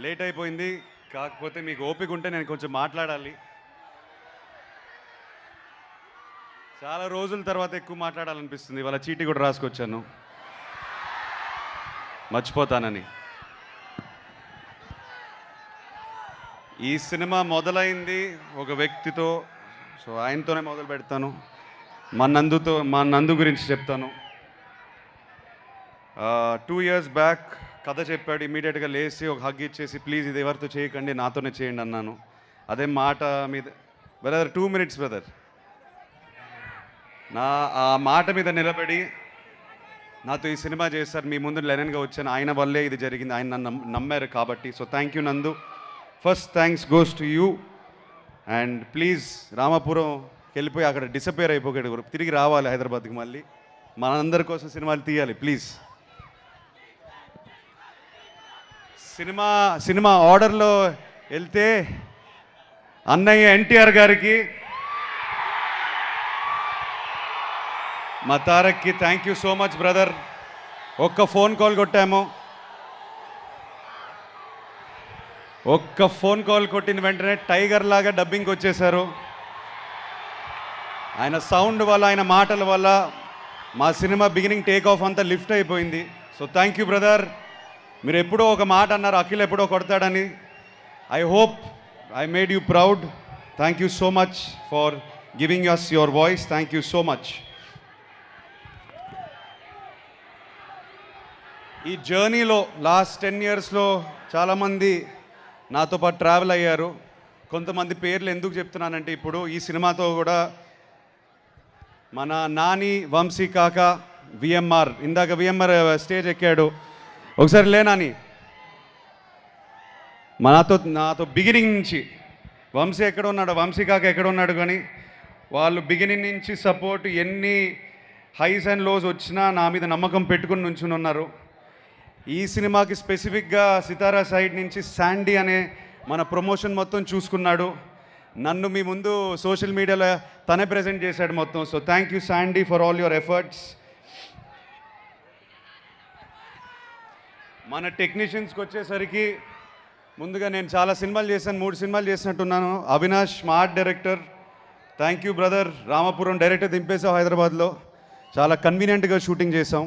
Late అయిపోయింది. కాకపోతే మీకు ఓపిక ఉంటే నేను కొంచెం మాట్లాడాలి. చాలా రోజుల తర్వాత ఎక్కువ మాట్లాడాలనిపిస్తుంది. ఇవాళ చీటీ కూడా రాసుకొచ్చాను, మర్చిపోతానని. ఈ సినిమా మొదలైంది ఒక వ్యక్తితో, సో ఆయనతోనే మొదలు పెడతాను. మా నందు గురించి చెప్తాను. 2 years బ్యాక్ కథ చెప్పాడు. ఇమీడియట్గా లేచి ఒక హగ్ ఇచ్చేసి, ప్లీజ్ ఇది ఎవరితో చేయకండి, నాతోనే చేయండి అన్నాను. అదే మాట మీద బ్రదర్, 2 minutes బ్రదర్, ఆ మాట మీద నిలబడి నాతో ఈ సినిమా చేశారు. మీ ముందు లెనన్గా వచ్చాను, ఆయన వల్లే ఇది జరిగింది. ఆయన నన్ను నమ్మారు కాబట్టి. సో థ్యాంక్ యూ నందు. First thanks goes to you. And please Ramapuram వెళ్ళిపోయి అక్కడ డిసపేర్ అయిపోయాడు, తిరిగి రావాలి హైదరాబాద్కి. మళ్ళీ మనందరి కోసం సినిమాలు తీయాలి ప్లీజ్. సినిమా ఆర్డర్లో వెళ్తే అన్నయ్య ఎన్టీఆర్ గారికి, మా తారక్కి thank you so much brother. ఒక్క ఫోన్ కాల్ కొట్టాము, ఒక్క ఫోన్ కాల్ కొట్టిన వెంటనే టైగర్ లాగా డబ్బింగ్కి వచ్చేశారు. ఆయన సౌండ్ వల్ల, ఆయన మాటల వల్ల మా సినిమా బిగినింగ్ టేక్ ఆఫ్ అంతా లిఫ్ట్ అయిపోయింది. So thank you brother. మీరు ఎప్పుడో ఒక మాట అన్నారు, అఖిల్ ఎప్పుడో కొడతాడని. I hope I made you proud. Thank you so much for giving us your voice. Thank you so much. ఈ జర్నీలో లాస్ట్ 10 yearsలో చాలామంది నాతో పాటు ట్రావెల్ అయ్యారు. కొంతమంది పేర్లు ఎందుకు చెప్తున్నానంటే, ఇప్పుడు ఈ సినిమాతో కూడా మన నాని, వంశీ కాక, విఎంఆర్, ఇందాక విఎంఆర్ స్టేజ్ ఎక్కాడు. ఒకసారి లేనాని, నాతో బిగినింగ్ నుంచి వంశీ ఎక్కడ ఉన్నాడు, వంశీ కాక ఎక్కడ ఉన్నాడు, కానీ వాళ్ళు బిగినింగ్ నుంచి సపోర్ట్, ఎన్ని హైస్ అండ్ లోస్ వచ్చినా నా మీద నమ్మకం పెట్టుకుని నుంచుని ఉన్నారు. ఈ సినిమాకి స్పెసిఫిక్గా సితారా సైడ్ నుంచి శాండీ అనే మన ప్రమోషన్ మొత్తం చూసుకున్నాడు. నన్ను మీ ముందు సోషల్ మీడియాలో తనే ప్రజెంట్ చేశాడు మొత్తం. So thank you Sandy for all your efforts. మన టెక్నీషియన్స్కి వచ్చేసరికి, ముందుగా నేను చాలా సినిమాలు చేశాను, 3 సినిమాలు చేసినట్టున్నాను. అవినాష్ మా art director, thank you brother. Ramapuram director దింపేసాం హైదరాబాద్లో, చాలా కన్వీనియంట్గా షూటింగ్ చేసాం.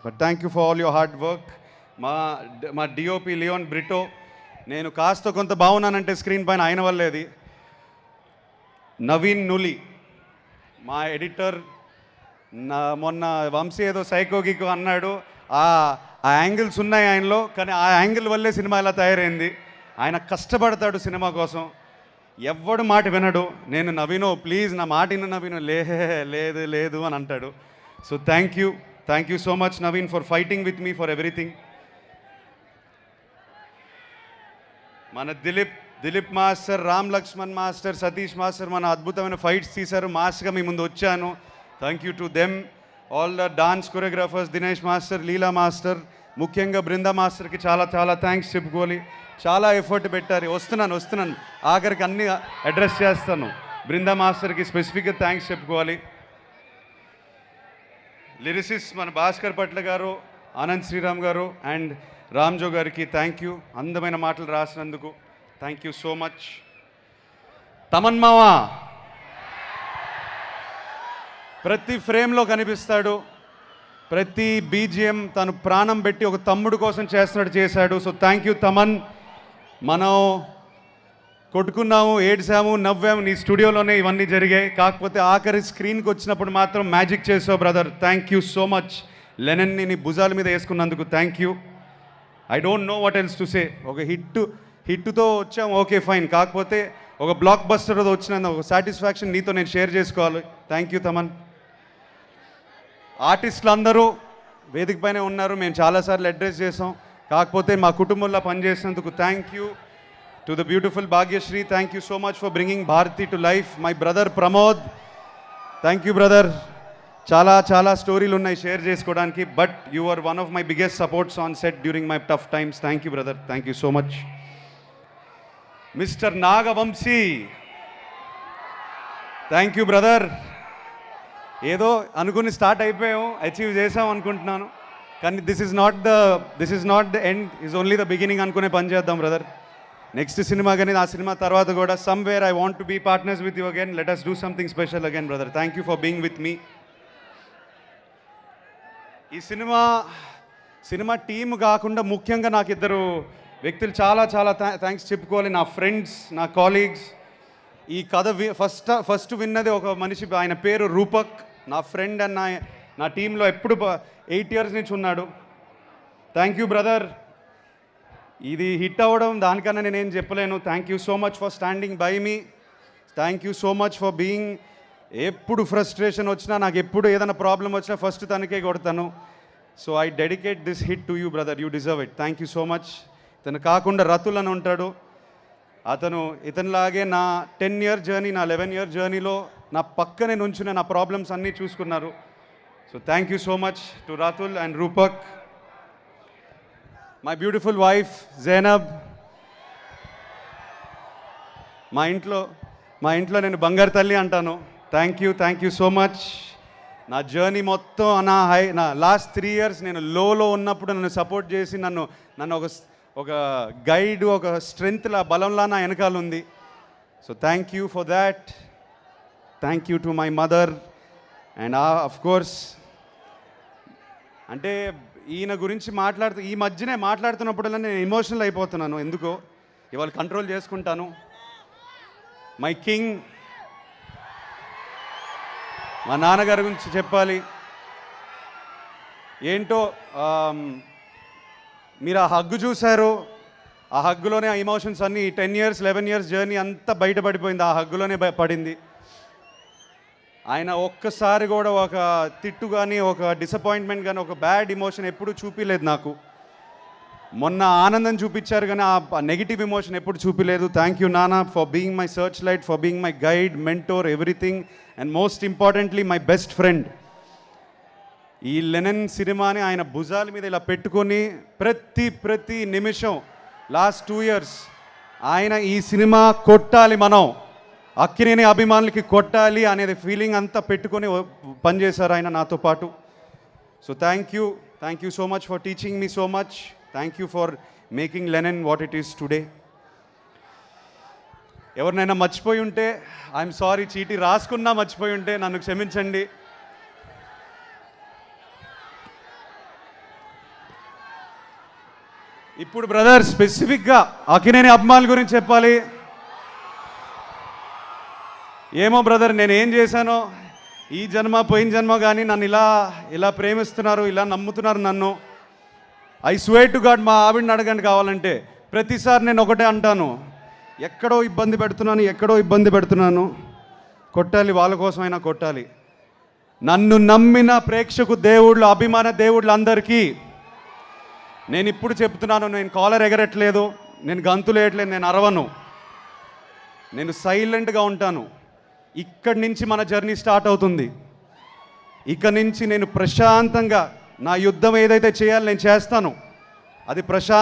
But thank you for all your hard work. మా డిఓపి లియోన్ బ్రిటో, నేను కాస్త కొంత బాగున్నానంటే స్క్రీన్ పైన ఆయన వల్లేది. నవీన్ నులి మా ఎడిటర్. మొన్న వంశీ ఏదో సైకోగికో అన్నాడు, ఆ యాంగిల్స్ ఉన్నాయి ఆయనలో, కానీ ఆ యాంగిల్ వల్లే సినిమా ఇలా తయారైంది. ఆయన కష్టపడతాడు సినిమా కోసం, ఎవ్వడు మాట వినడు. నేను నవీనో ప్లీజ్ నా మాట విను నవీను, లేదు లేదు అని అంటాడు. So thank you so much Naveen for fighting with me for everything. మన Dileep master, Ram Lakshman master, Satish master మన అద్భుతమైన ఫైట్స్ తీశారు. మాస్గా మీ ముందు వచ్చాను. Thank you to them. All the dance choreographers, Dinesh master, Leela master, ముఖ్యంగా బృందా మాస్టర్కి చాలా చాలా థ్యాంక్స్ చెప్పుకోవాలి. చాలా ఎఫర్ట్ పెట్టారు. వస్తున్నాను ఆఖరికి అన్ని అడ్రస్ చేస్తాను. బృందా మాస్టర్కి స్పెసిఫిక్గా థ్యాంక్స్ చెప్పుకోవాలి. లిరిసిస్ మన భాస్కర్ పట్ల గారు, ఆనంద్ శ్రీరామ్ గారు అండ్ రామ్జో గారికి థ్యాంక్ యూ. అందమైన మాటలు రాసినందుకు thank you so much. Thaman మావా ప్రతి ఫ్రేమ్లో కనిపిస్తాడు, ప్రతి బీజిఎం తను ప్రాణం పెట్టి ఒక తమ్ముడు కోసం చేస్తున్నట్టు చేశాడు. So thank you Thaman. మనం కొట్టుకున్నాము, ఏడ్చాము, నవ్వాము, నీ స్టూడియోలోనే ఇవన్నీ జరిగాయి. కాకపోతే ఆఖరి స్క్రీన్కి వచ్చినప్పుడు మాత్రం మ్యాజిక్ చేసావు brother. Thank you so much. లెనన్ని నీ భుజాల మీద వేసుకున్నందుకు thank you. I don't know what else to say. ఒక హిట్తో వచ్చాము, ఓకే ఫైన్. కాకపోతే ఒక బ్లాక్ బస్టర్తో వచ్చిన ఒక సాటిస్ఫాక్షన్ నీతో నేను షేర్ చేసుకోవాలి. Thank you Thaman. ఆర్టిస్టులు అందరూ వేదిక పైనే ఉన్నారు, మేము చాలాసార్లు అడ్రస్ చేసాం. కాకపోతే మా కుటుంబంలో పనిచేసినందుకు thank you. To the beautiful Bhagyashri, thank you so much for bringing Bharathi to life. My brother Pramod, thank you brother. చాలా స్టోరీలు ఉన్నాయి షేర్ చేసుకోవడానికి, but you are one of my biggest supports on set during my tough times. Thank you brother, thank you so much. Mister Nagavamsi, thank you brother. ఏదో అనుకుని start అయిపోయాము, achieve చేసాం అనుకుంటున్నాను. కానీ this is not the end, is only the beginning అనుకునే పని చేద్దాం brother. Next cinema కానీ ఆ సినిమా తర్వాత కూడా somewhere I want to be partners with you again. Let us do something special again brother. Thank you for being with me. ఈ cinema team కాకుండా ముఖ్యంగా నాకు ఇద్దరు వ్యక్తులు చాలా చాలా థ్యాంక్స్ చెప్పుకోవాలి. నా ఫ్రెండ్స్, నా కాలీగ్స్. ఈ కథ ఫస్ట్ విన్నది ఒక మనిషి, ఆయన పేరు రూపక్, నా ఫ్రెండ్ అండ్ నా టీంలో ఎప్పుడు 8 years నుంచి ఉన్నాడు. Thank you brother. ఇది హిట్ అవ్వడం దానికన్నా నేనేం చెప్పలేను. Thank you so much for standing by me. Thank you so much for being. ఎప్పుడు ఫ్రస్ట్రేషన్ వచ్చినా, నాకు ఎప్పుడు ఏదైనా ప్రాబ్లం వచ్చినా ఫస్ట్ తనకే కొడతాను. So I dedicate this hit to you brother, you deserve it. Thank you so much. ఇతను కాకుండా రతుల్ అని ఉంటాడు, ఇతనిలాగే నా 10 year జర్నీ, నా 11 year జర్నీలో నా పక్కనే నుంచుని నా ప్రాబ్లమ్స్ అన్నీ చూసుకున్నారు. So thank you so much to Ratul and Rupak. My beautiful wife Zainab. మా ఇంట్లో నేను బంగారు తల్లి అంటాను. Thank you so much. నా జర్నీ మొత్తం నా లాస్ట్ 3 years నేను లోలో ఉన్నప్పుడు నన్ను సపోర్ట్ చేసి నన్ను ఒక గైడ్, ఒక స్ట్రెంగ్త్లా, బలంలా నా వెనకాల ఉంది. So thank you for that. Thank you to my mother. And of course, అంటే ఈయన గురించి ఈ మధ్యనే మాట్లాడుతున్నప్పుడల్లా నేను ఎమోషనల్ అయిపోతున్నాను. ఎందుకో ఇవాళ కంట్రోల్ చేసుకుంటాను. మై కింగ్, మా నాన్నగారి గురించి చెప్పాలి. ఏంటో మీరు ఆ హగ్గు చూశారు, ఆ హగ్గులోనే ఆ ఎమోషన్స్ అన్నీ 10 years 11 years జర్నీ అంతా బయటపడిపోయింది, ఆ హగ్గులోనే పడింది. ఆయన ఒక్కసారి కూడా ఒక తిట్టు కానీ, ఒక డిసప్పాయింట్మెంట్ కానీ, ఒక బ్యాడ్ ఎమోషన్ ఎప్పుడు చూపించలేదు నాకు. మొన్న ఆనందం చూపించారు కానీ ఆ నెగిటివ్ ఎమోషన్ ఎప్పుడు చూపించలేదు. థ్యాంక్ యూ నాన్న for being my search light, for being my guide, mentor, everything. And most importantly my best friend. ఈ లెనన్ సినిమాని ఆయన భుజాల మీద ఇలా పెట్టుకొని ప్రతి నిమిషం లాస్ట్ 2 years ఆయన ఈ సినిమా కొట్టాలి, మనం అక్కినేని అభిమానులకి కొట్టాలి అనేది ఫీలింగ్ అంతా పెట్టుకొని పనిచేశారు ఆయన నాతో పాటు. So thank you so much for teaching me so much. Thank you for making Lennon what it is today. ఎవరినైనా మర్చిపోయి ఉంటే ఐఎమ్ సారీ. చీటీ రాసుకున్నా మర్చిపోయి ఉంటే నన్ను క్షమించండి. ఇప్పుడు బ్రదర్ స్పెసిఫిక్గా అక్కినేని అభిమానుల గురించి చెప్పాలి. ఏమో బ్రదర్, నేను ఏం చేశానో ఈ జన్మ పోయిన జన్మ కానీ నన్ను ఇలా ప్రేమిస్తున్నారు, ఇలా నమ్ముతున్నారు నన్ను. ఐ స్వేర్ టు గాడ్, మా ఆవిడని అడగండి కావాలంటే. ప్రతిసారి నేను ఒకటే అంటాను, ఎక్కడో ఇబ్బంది పెడుతున్నాను, కొట్టాలి, వాళ్ళ కోసమైనా కొట్టాలి. నన్ను నమ్మిన ప్రేక్షకు దేవుళ్ళు, అభిమాన దేవుళ్ళు అందరికీ నేను ఇప్పుడు చెప్తున్నాను, నేను కాలర్ ఎగరట్లేదు, నేను గంతులు వేయట్లేదు, నేను అరవను, నేను సైలెంట్గా ఉంటాను. ఇక్కడి నుంచి మన జర్నీ స్టార్ట్ అవుతుంది. ఇక నుంచి నేను ప్రశాంతంగా నా యుద్ధం ఏదైతే చేయాలో నేను చేస్తాను. అది